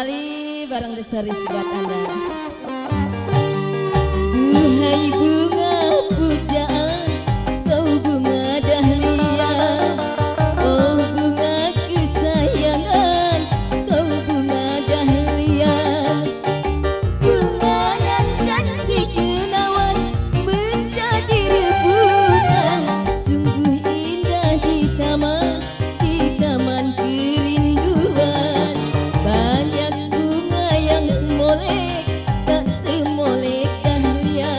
kembali bareng Desari buat Anda. Duhai bunga pujaan, kau bunga dahlia, oh bunga kesayangan, kau bunga dahlia. Bunga yang cantik menawan menjadi rebutan, sungguh indah di taman kerinduan. Banyak bunga yang molek, tak semolek dahlia.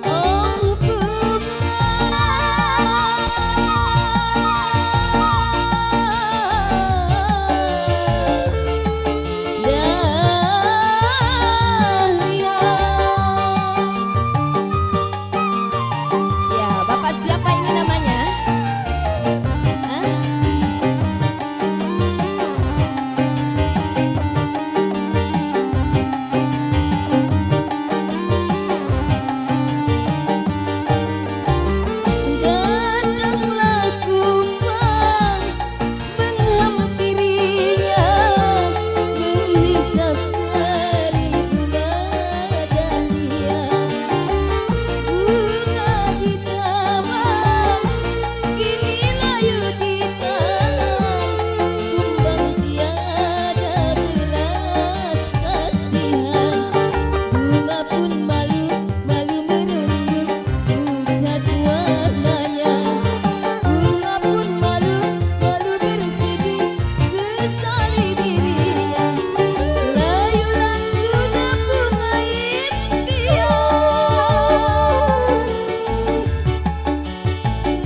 Oh bunga dahlia. Ya, Bapak siapa ini namanya? Hah? Datanglah kumbang menghampirinya, menghisap dari bunga dahlia. Bunga di taman kini layu di tangan, kumbang tiada belas kasihan. Bunga pun malu merunduk pucat warnanya. Bunga pun malu bersedih sesali dirinya. Layulah sudah bunga impian,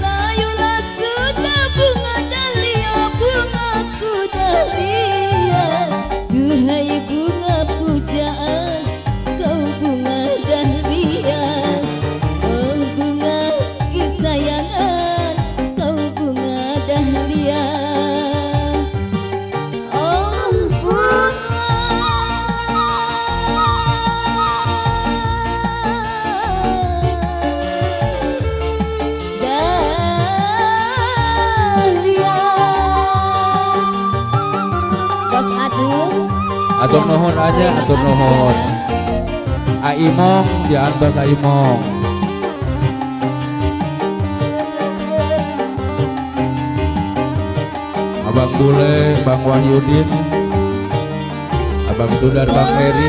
layulah sudah bunga dahlia, bungaku dahlia. Duhai bunga pujaan, kau bunga dahlia, oh bunga kesayangan, kau bunga dahlia. Oh bunga dahlia. Bos Aduh, Atur nuhun aja, atur nuhun. Aimong, diantos Aimong. Abang Bule, Bang Wahyudin, Abang Sudar, Bang Eri.